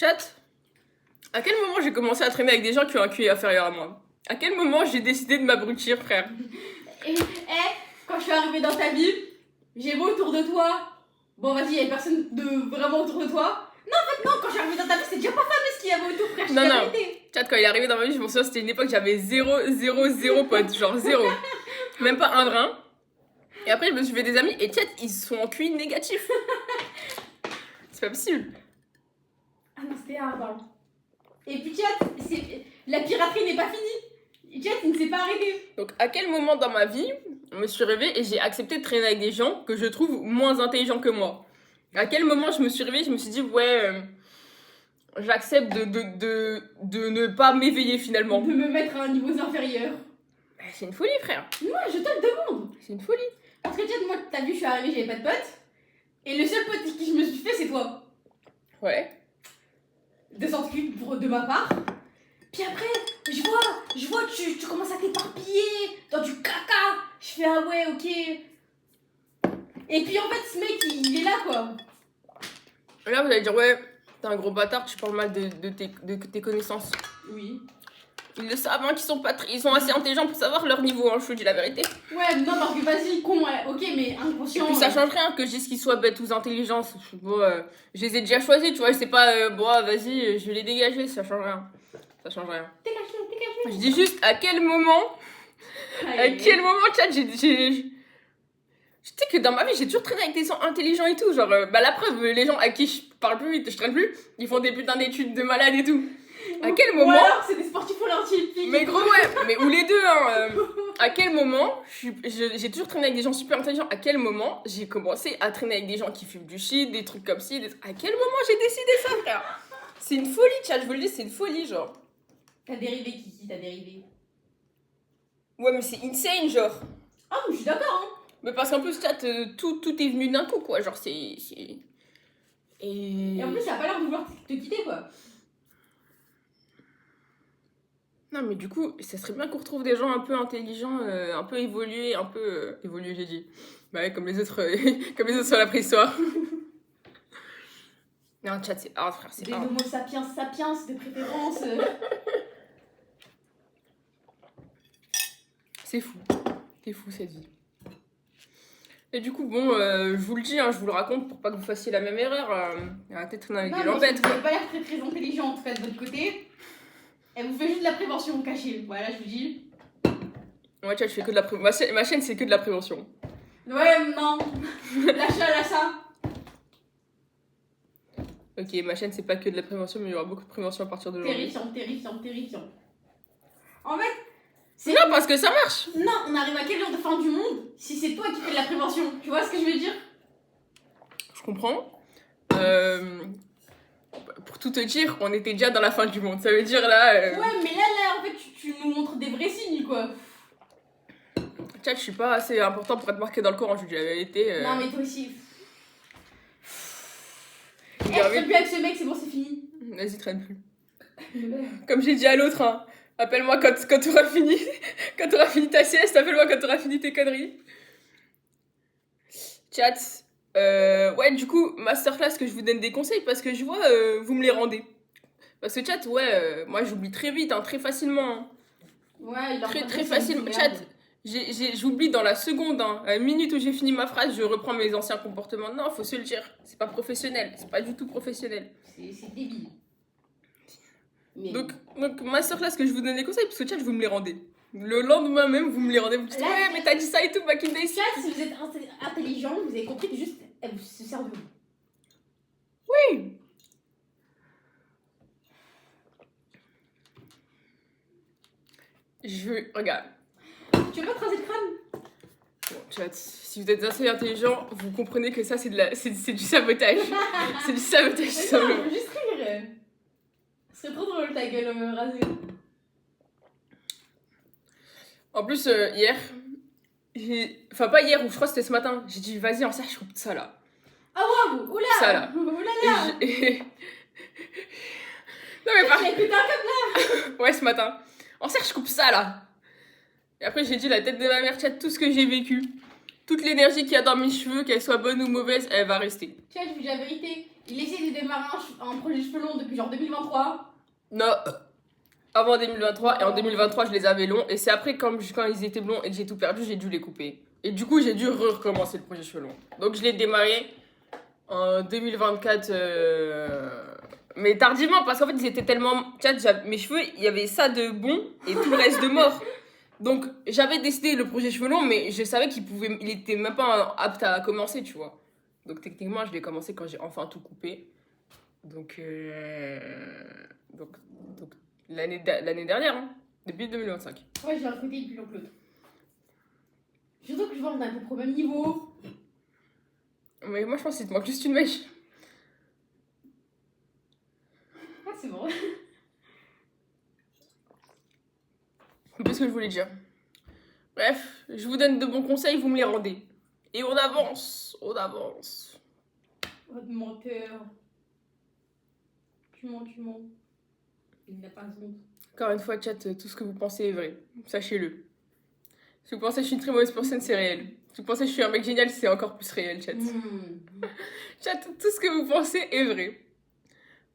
Chat, à quel moment j'ai commencé à traîner avec des gens qui ont un QI inférieur à moi? À quel moment j'ai décidé de m'abrutir, frère? Et, quand je suis arrivée dans ta vie, j'ai beau autour de toi. Bon, vas-y, y'a personne de vraiment autour de toi. Non, en fait, non, quand je suis arrivée dans ta vie, c'est déjà pas fameux ce qu'il y avait autour, frère. Non, non. Chat, quand il est arrivé dans ma vie, je m'en souviens, c'était une époque, j'avais 0 potes. Genre 0. Même pas un brin. Et après, je me suis fait des amis et chat, ils sont en QI négatif. C'est pas possible. Ah non, c'était un pardon. Et puis, chat, la piraterie n'est pas finie. Chat, il ne s'est pas arrêté. Donc, à quel moment dans ma vie, je me suis réveillée et j'ai accepté de traîner avec des gens que je trouve moins intelligents que moi? À quel moment je me suis réveillée, je me suis dit, ouais, j'accepte de ne pas m'éveiller finalement. De me mettre à un niveau inférieur. C'est une folie, frère. Non, je te le demande. C'est une folie. Parce que, chat, moi, t'as vu, je suis arrivée, j'avais pas de potes. Et le seul pote qui je me suis fait, c'est toi. Ouais. De sorte de ma part. Puis après, je vois tu commences à t'éparpiller dans du caca. Je fais ah ouais, ok. Et puis en fait, ce mec, il est là quoi. Là, vous allez dire, ouais, t'es un gros bâtard, tu parles mal de tes connaissances. Oui. Ils le savent, hein, qu'ils sont pas ils sont assez intelligents pour savoir leur niveau, hein, je vous dis la vérité. Ouais, non, parce que vas-y, con, ouais, ok, mais inconscient. Et puis ça change rien que je dise qu'ils soient bêtes ou intelligents. Bon, je les ai déjà choisis, tu vois, c'est pas, bon, vas-y, je vais les dégager, ça change rien. Ça change rien. Dégage-le. Je dis juste, à quel moment, chat, tu sais que dans ma vie, j'ai toujours traîné avec des gens intelligents et tout. Genre, bah la preuve, les gens à qui je parle plus vite, je traîne plus, ils font des putains d'études de malades et tout. À quel moment... Ou alors, c'est des sportifs olympiques. Mais gros, ouais, mais ou les deux, hein. À quel moment, j'ai toujours traîné avec des gens super intelligents. À quel moment j'ai commencé à traîner avec des gens qui fument du shit, des trucs comme ci, à quel moment j'ai décidé ça, frère? C'est une folie, chat, je vous le dis, c'est une folie, genre. T'as dérivé, Kiki, t'as dérivé. Ouais, mais c'est insane, genre. Ah, mais je suis d'accord, hein. Mais parce qu'en plus, chat, tout est venu d'un coup, quoi. Genre, c'est... Et en plus, ça a pas l'air de vouloir te quitter, quoi. Non, mais du coup, ça serait bien qu'on retrouve des gens un peu intelligents, un peu évolués, évolués, j'ai dit. Bah ouais, comme les autres, comme les autres sur la préhistoire. Non, chat, c'est hard, frère, c'est des hard. homo sapiens de préférence. C'est fou cette vie. Et du coup, bon, je vous le dis, hein, je vous le raconte pour pas que vous fassiez la même erreur. Arrêtez de traîner avec des gens bêtes. Vous n'avez pas l'air très très intelligent en tout cas de votre côté. Elle vous fait juste de la prévention cachée. Voilà, je vous dis. Ouais, chat, je fais que de la prévention. Ma chaîne, c'est que de la prévention. Ouais, non. Lâche ça. Ok, ma chaîne, c'est pas que de la prévention, mais il y aura beaucoup de prévention à partir de aujourd'hui. Terrifiant. En fait, c'est... Non, parce que ça marche. Non, on arrive à quelle heure de fin du monde si c'est toi qui fais de la prévention? Tu vois ce que je veux dire? Je comprends. Pour tout te dire, on était déjà dans la fin du monde. Ça veut dire là... Ouais, mais là, en fait, tu nous montres des vrais signes, quoi. Chat, je suis pas assez important pour être marqué dans le Coran, je vous dis la vérité. Non, mais toi aussi. Traîne plus avec ce mec, c'est bon, c'est fini. Vas-y, traîne plus. Comme j'ai dit à l'autre, hein, appelle-moi quand t'auras fini. Quand t'auras fini ta sieste, appelle-moi quand t'auras fini tes conneries. Chat, ouais, du coup, masterclass, que je vous donne des conseils parce que je vois, vous me les rendez. Parce que chat, ouais, moi j'oublie très vite, hein, très facilement. Hein. Ouais, il a très facilement. Chat, j'oublie dans la seconde, hein, à la minute où j'ai fini ma phrase, je reprends mes anciens comportements. Non, faut se le dire, c'est pas professionnel, c'est pas du tout professionnel. C'est débile. Mais... Donc, masterclass, que je vous donne des conseils parce que chat, vous me les rendez. Le lendemain même, vous me les rendez. Vous me dites, ouais, mais t'as dit ça et tout, back in days. Chat, si vous êtes intelligent, vous avez compris que juste, elle se sert de vous. Oui. Regarde. Tu veux pas creuser le crâne? Bon, chat, si vous êtes assez intelligent, vous comprenez que ça, c'est du sabotage. C'est du sabotage, tout simplement. Juste rire. Ce serait trop drôle, ta gueule rasée. En plus, hier, enfin pas hier, ou je crois que c'était ce matin, j'ai dit, vas-y, en je coupe ça là. Ah waouh, oula. Ça là. Oulala. Non mais pas. Ouais, ce matin. En je coupe ça là. Et après, j'ai dit, la tête de ma mère, chat, tout ce que j'ai vécu, toute l'énergie qu'il y a dans mes cheveux, qu'elle soit bonne ou mauvaise, elle va rester. Chat, je vous dis la vérité. il essaie de démarrer un projet cheveux longs depuis genre 2023. Non, avant 2023. Et en 2023, je les avais longs. Et c'est après, quand ils étaient blonds et que j'ai tout perdu, j'ai dû les couper. Et du coup, j'ai dû recommencer le projet cheveux longs. Donc, je l'ai démarré en 2024. Mais tardivement, parce qu'en fait, ils étaient tellement... Mes cheveux, il y avait ça de bon et tout le reste de mort. Donc, j'avais décidé le projet cheveux longs, mais je savais il était même pas apte à commencer, tu vois. Donc, techniquement, je l'ai commencé quand j'ai enfin tout coupé. Donc l'année dernière, hein, depuis 2025. Ouais, je l'ai recruté depuis l'autre. Surtout que je vois, on est à peu près au même niveau. Mais moi, je pense qu'il te manque juste une mèche. Ah, c'est bon. C'est ce que je voulais dire. Bref, je vous donne de bons conseils, vous me les rendez. Et on avance. Votre menteur. Tu mens. Il n'a pas honte. Encore une fois, chat, tout ce que vous pensez est vrai. Sachez-le. Si vous pensez que je suis une très mauvaise personne, c'est réel. Si vous pensez que je suis un mec génial, c'est encore plus réel, chat. Chat, tout ce que vous pensez est vrai.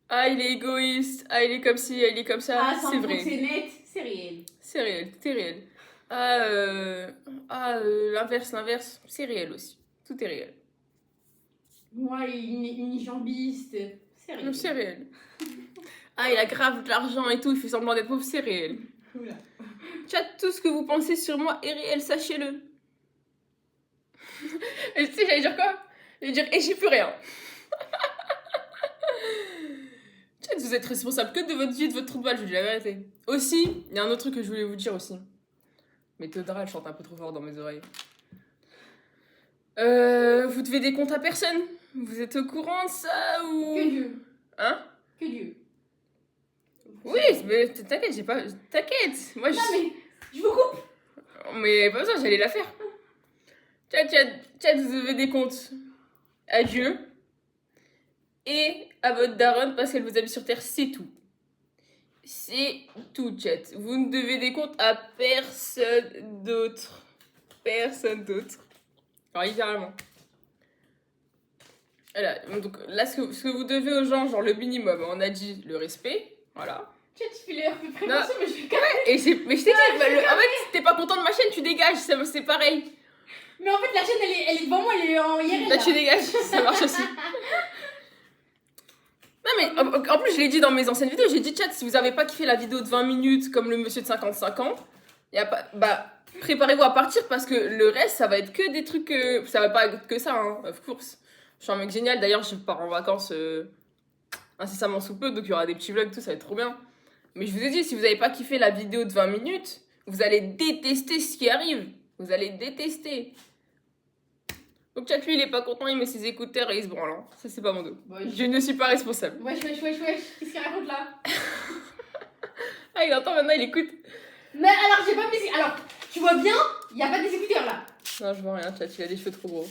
Ah, il est égoïste. Ah, il est comme ci, il est comme ça. Ah, c'est vrai. C'est net, c'est réel. C'est réel, tout est réel. L'inverse, c'est réel aussi. Tout est réel. Moi, une jambiste, c'est réel. C'est réel. Ah, il a grave de l'argent et tout, il fait semblant d'être pauvre, c'est réel. Oula. Chat, tout ce que vous pensez sur moi est réel, sachez-le. Et tu sais, j'allais dire quoi? J'allais dire, et j'ai plus rien. Chat, vous êtes responsable que de votre vie et de votre trou de balle, je vous dis la vérité. Aussi, il y a un autre truc que je voulais vous dire aussi. Mais Todra, elle chante un peu trop fort dans mes oreilles. Vous devez des comptes à personne? Vous êtes au courant de ça ou... Que Dieu. Hein? Que Dieu. Oui, mais t'inquiète, j'ai pas... T'inquiète, moi je... Non mais, je vous coupe. Mais pas besoin, j'allais la faire. Chat, vous devez des comptes à Dieu et à votre daronne parce qu'elle vous a mis sur terre, c'est tout. C'est tout, chat. Vous ne devez des comptes à personne d'autre. Personne d'autre. Alors, littéralement. Voilà, donc là, ce que vous devez aux gens, genre le minimum, on a dit le respect, voilà. Tu fais l'heure plus prévention, mais je vais quand même. Mais je t'ai dit, en fait, si t'es pas content de ma chaîne, tu dégages, c'est pareil. Mais en fait, la chaîne, elle est devant moi, elle est en IRL. Là, tu dégages, ça marche aussi. Non, mais en plus, je l'ai dit dans mes anciennes vidéos, j'ai dit, chat, si vous avez pas kiffé la vidéo de 20 minutes comme le monsieur de 55 ans, y a pas, préparez-vous à partir parce que le reste, ça va être que des trucs. Ça va pas être que ça, hein, of course. Je suis un mec génial, d'ailleurs, je pars en vacances incessamment sous peu, donc il y aura des petits vlogs, tout, ça va être trop bien. Mais je vous ai dit, si vous avez pas kiffé la vidéo de 20 minutes, vous allez détester ce qui arrive. Vous allez détester. Donc, chat, lui, il est pas content, il met ses écouteurs et il se branle. Hein. Ça, c'est pas mon dos. Ouais, je ne suis pas responsable. Wesh. Qu'est-ce qu'il raconte là? Ah, il entend maintenant, il écoute. Mais alors, j'ai pas mis. Alors, tu vois bien, il y a pas des écouteurs là. Non, je vois rien, chat, il a des cheveux trop gros.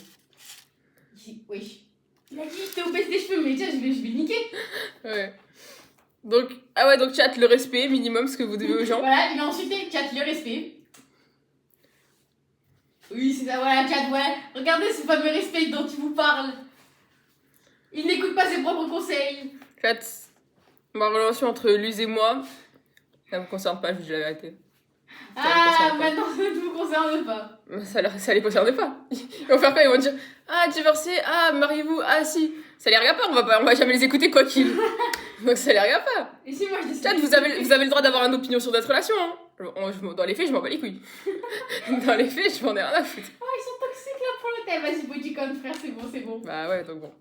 Wesh. Il a dit, je te baisse des cheveux, mais tiens, je vais le niquer. Ouais. Donc, donc, chat, le respect, minimum, ce que vous devez aux gens. Voilà, il m'a insulté, chat, le respect. Oui, c'est ça, voilà, chat, ouais. Regardez ce fameux respect dont tu vous parles. Il n'écoute pas ses propres conseils. Chat, ma relation entre Luz et moi, ça me concerne pas, je vous dis la vérité. Maintenant, ça ne vous concerne pas. Ça les concerne pas. Ils vont faire quoi? Ils vont dire, ah, divorcé, ah, mariez-vous, ah, si. Ça les regarde pas, on va jamais les écouter quoi qu'il. Donc ça les regarde pas. Et si moi je décide. Chat, vous avez le droit d'avoir une opinion sur notre relation, hein. Dans les faits, je m'en bats les couilles. Dans les faits, je m'en ai rien à foutre. Oh, ils sont toxiques là pour le thème. Vas-y, bodycon, frère, c'est bon. Bah ouais, donc bon.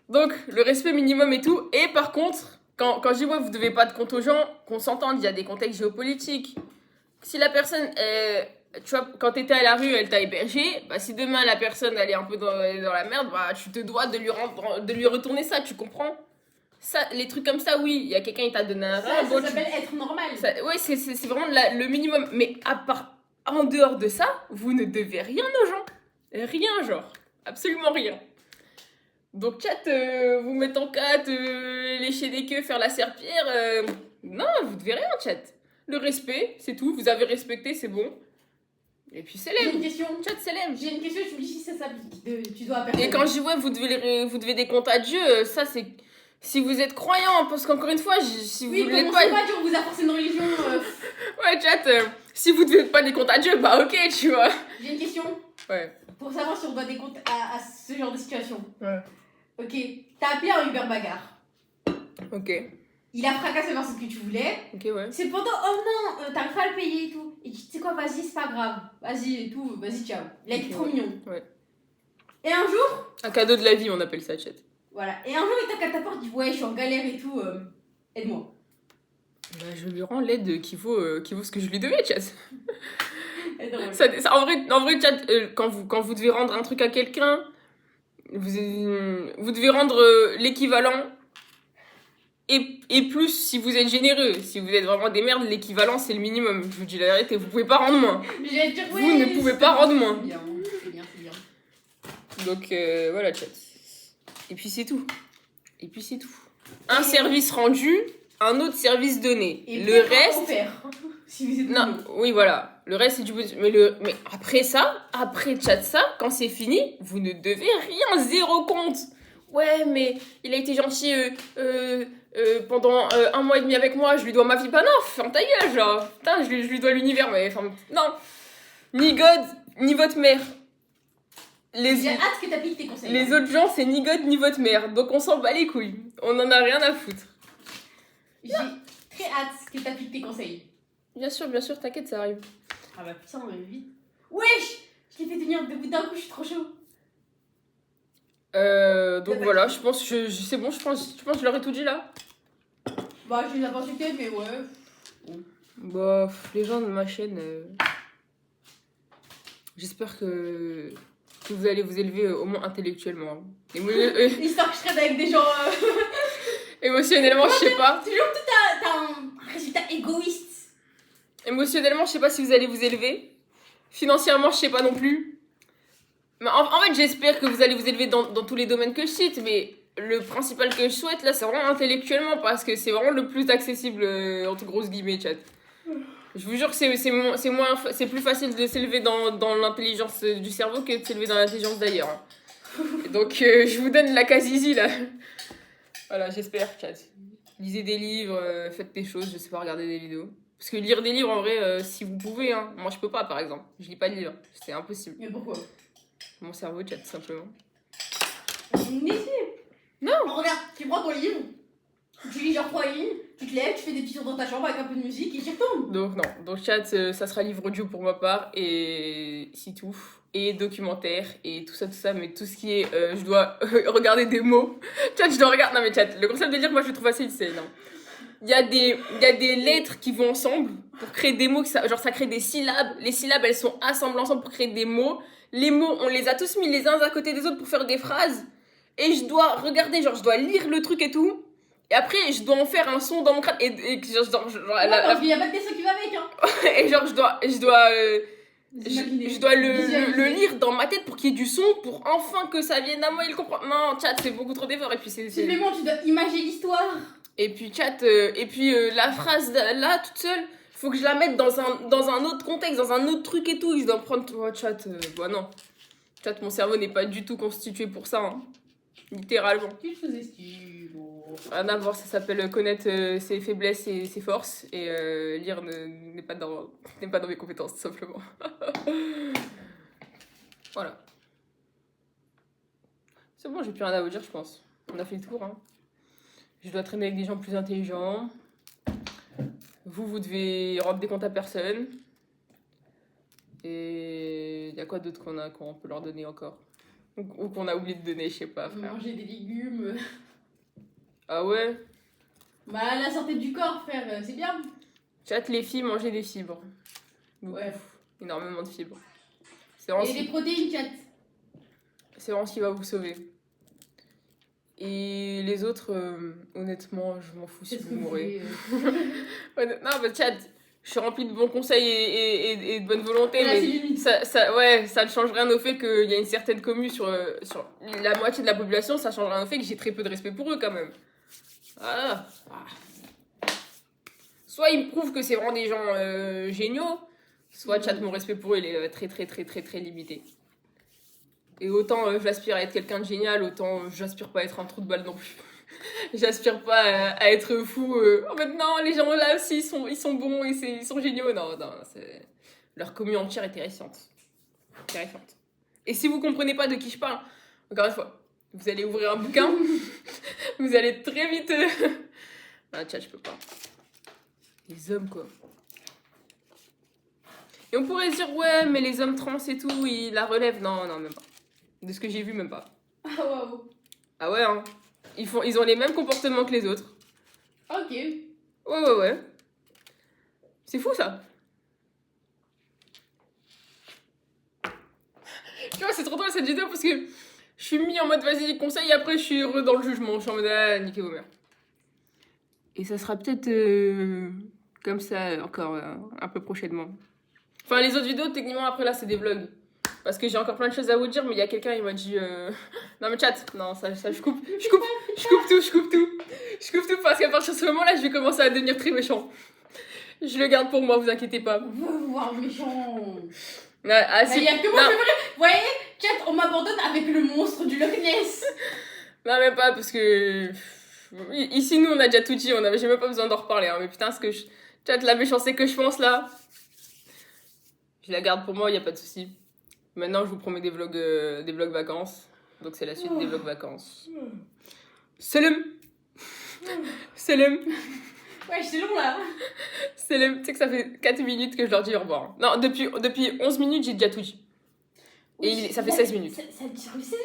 Donc, le respect minimum et tout. Et par contre, quand je dis, ouais, vous devez pas de compte aux gens, qu'on s'entende, il y a des contextes géopolitiques. Si la personne, tu vois, quand t'étais à la rue, elle t'a hébergé, bah si demain la personne, elle est un peu dans la merde, bah tu te dois de lui retourner ça, tu comprends? Ça, les trucs comme ça, oui, il y a quelqu'un, il t'a donné un rein. Ça s'appelle être normal. Oui, c'est vraiment le minimum. Mais en dehors de ça, vous ne devez rien aux gens. Rien, genre. Absolument rien. Donc, chat, vous mettre en quatre, lécher des queues, faire la serpillère, non, vous devez rien, chat. Le respect, c'est tout. Vous avez respecté, c'est bon. Et puis J'ai célèbre. une question. Chat célèbre. J'ai une question, tu me dis si ça s'applique. Tu dois à personne. Et quand je dis ouais, vous devez des comptes à Dieu, ça c'est si vous êtes croyant, parce qu'encore une fois, si vous Oui, ne l'êtes commencez pas. pas, on vous a forcé une religion. Ouais, chat, si vous devez pas des comptes à Dieu, bah ok, tu vois. J'ai une question. Ouais. Pour savoir si on doit des comptes à ce genre de situation. Ouais. Ok, t'as appelé un Uber bagarre. Ok. Il a fracassé le morceau que tu voulais. Ok, ouais. C'est pendant, oh non, t'arrives pas à le payer et tout. Et tu sais quoi, vas-y, c'est pas grave. Vas-y et tout, vas-y, ciao. Il a été Ok, trop ouais. mignon. Ouais. Et un jour, Un cadeau de la vie, on appelle ça, chat. voilà. Et un jour, il toque à ta porte, il dit ouais, je suis en galère et tout, aide-moi. Bah, je lui rends l'aide qui vaut ce que je lui devais, chat. C'est drôle. En vrai, chat, quand vous devez rendre un truc à quelqu'un, vous devez rendre l'équivalent. Et plus si vous êtes généreux. Si vous êtes vraiment des merdes, l'équivalent c'est le minimum. Je vous dis la vérité, vous pouvez pas rendre moins. J'allais dire, Vous ne pouvez pas rendre moins. C'est bien, c'est bien, c'est bien. Donc voilà, chat. Et puis c'est tout. Un service rendu, un autre service donné. Et le reste. Si vous êtes Non, mignon. oui, voilà. Le reste, c'est du bonus. Mais après chat, quand c'est fini, vous ne devez rien, zéro compte. Ouais, mais il a été gentil pendant 1 mois et demi avec moi, je lui dois ma vie. Bah non, ferme ta gueule, genre. Putain, je lui dois l'univers, mais enfin, non. Ni God, ni votre mère. J'ai hâte que t'appliques tes conseils. Les autres gens, c'est ni God, ni votre mère. Donc on s'en bat les couilles. On en a rien à foutre. J'ai très hâte que t'appliques tes conseils. Bien sûr, t'inquiète, ça arrive. Ah bah putain, mais vite. Wesh, je t'ai fait tenir debout d'un coup, je suis trop chaud. Donc voilà, je pense que c'est bon, je pense que je leur ai tout dit là. Bah, je les ai pas insultés, mais ouais. Bah, les gens de ma chaîne, j'espère que vous allez vous élever au moins intellectuellement. Histoire que je traite avec des gens. Émotionnellement, je sais pas. Toujours tout t'as un résultat égoïste. Émotionnellement, je sais pas si vous allez vous élever. Financièrement, je sais pas non plus. Mais en fait, j'espère que vous allez vous élever dans tous les domaines que je cite, mais le principal que je souhaite là, c'est vraiment intellectuellement parce que c'est vraiment le plus accessible entre grosses guillemets, chat. Je vous jure que c'est plus facile de s'élever dans l'intelligence du cerveau que de s'élever dans l'intelligence d'ailleurs. Hein. Donc, je vous donne la case easy là. Voilà, j'espère, chat. Lisez des livres, faites des choses, je sais pas, regardez des vidéos. Parce que lire des livres, en vrai, si vous pouvez, hein. Moi je peux pas par exemple. Je lis pas de livres, c'est impossible. Mais pourquoi? Mon cerveau, chat, tout simplement. Non, regarde, tu prends ton livre, tu lis genre 3 lignes, tu te lèves, tu fais des petits tours dans ta chambre avec un peu de musique et tu retournes. Donc non, donc chat, ça sera livre audio pour ma part et c'est tout. Et documentaire et tout ça, mais tout ce qui est, je dois regarder des mots. Chat, je dois regarder, non mais chat, le concept de lire, moi je le trouve assez insane. Hein. Il y a des lettres qui vont ensemble pour créer des mots, genre ça crée des syllabes. Les syllabes, elles sont assemblées ensemble pour créer des mots. Les mots, on les a tous mis les uns à côté des autres pour faire des phrases. Et je dois regarder, genre je dois lire le truc et tout. Et après, je dois en faire un son dans mon crâne. Et genre Parce qu'il y a pas de dessin qui va avec, hein. et genre je dois le lire dans ma tête pour qu'il y ait du son, pour enfin que ça vienne à moi et le comprendre. Non, chat, c'est beaucoup trop d'efforts. Et puis Simplement, tu dois imaginer l'histoire. Et puis chat, la phrase là, toute seule, faut que je la mette dans un autre contexte, dans un autre truc et tout. Et je dois prendre, chat, bah non. Chat, mon cerveau n'est pas du tout constitué pour ça, hein. Littéralement. Qu'est-ce que c'est Rien à voir, ça s'appelle connaître ses faiblesses et ses forces. Et lire n'est pas dans mes compétences, tout simplement. Voilà. C'est bon, j'ai plus rien à vous dire, je pense. On a fait le tour, hein. Je dois traîner avec des gens plus intelligents. Vous devez rendre des comptes à personne. Et il y a quoi d'autre qu'on peut leur donner encore? Ou qu'on a oublié de donner, je sais pas, frère. Manger des légumes. Ah ouais? Bah, la santé du corps, frère, c'est bien. Chat, les filles, manger des fibres. Beaucoup. Ouais. Énormément de fibres. Et les protéines, chat. C'est vraiment ce qui va vous sauver. Et les autres, honnêtement, je m'en fous si vous mourrez. Non, bah chat, je suis remplie de bons conseils et de bonne volonté, là, mais ça ne change rien au fait qu'il y a une certaine commu sur la moitié de la population, ça change rien au fait que j'ai très peu de respect pour eux quand même. Voilà. Soit ils me prouvent que c'est vraiment des gens géniaux, Soit chat, mon respect pour eux, il est très très très très très limité. Et autant j'aspire à être quelqu'un de génial, autant j'aspire pas à être un trou de balle non plus. J'aspire pas à être fou. En fait, non, les gens là aussi, ils sont bons et ils sont géniaux. Non, leur commu entière est terrifiante. Terrifiante. Et si vous comprenez pas de qui je parle, encore une fois, vous allez ouvrir un bouquin, vous allez très vite... Ah, chat, je peux pas. Les hommes, quoi. Et on pourrait se dire, ouais, mais les hommes trans et tout, ils la relèvent. Non, non, même pas. De ce que j'ai vu, même pas. Ah, waouh. Ah ouais, hein. Ils ont les mêmes comportements que les autres. Ok. Ouais. C'est fou, ça. Tu vois, c'est trop drôle cette vidéo parce que je suis mis en mode vas-y, conseil, et après je suis heureux dans le jugement. Je suis en mode niquez vos mères. Et ça sera peut-être comme ça encore un peu prochainement. Enfin, les autres vidéos, techniquement, après là, c'est des vlogs. Parce que j'ai encore plein de choses à vous dire, mais il y a quelqu'un, il m'a dit... Non mais chat, non, ça je coupe tout, parce qu'à partir de ce moment-là, je vais commencer à devenir très méchant. Je le garde pour moi, vous inquiétez pas. Voir méchant. Ah, Il y a que moi, c'est vrai. Vous voyez, chat, on m'abandonne avec le monstre du Loch Ness. Non, même pas, parce que... Ici, nous, on a déjà tout dit, j'ai même pas besoin d'en reparler. Hein, mais putain, chat, la méchanceté que je pense, là... Je la garde pour moi, y a pas de souci. Maintenant, je vous promets des vlogs vacances. Donc, c'est la suite des vlogs vacances. Salam. Ouais, c'est long, là. Salam. Tu sais que ça fait 4 minutes que je leur dis au revoir. Non, depuis 11 minutes, j'ai déjà tout dit. Et ça fait 16 minutes. Ça dure 16 minutes.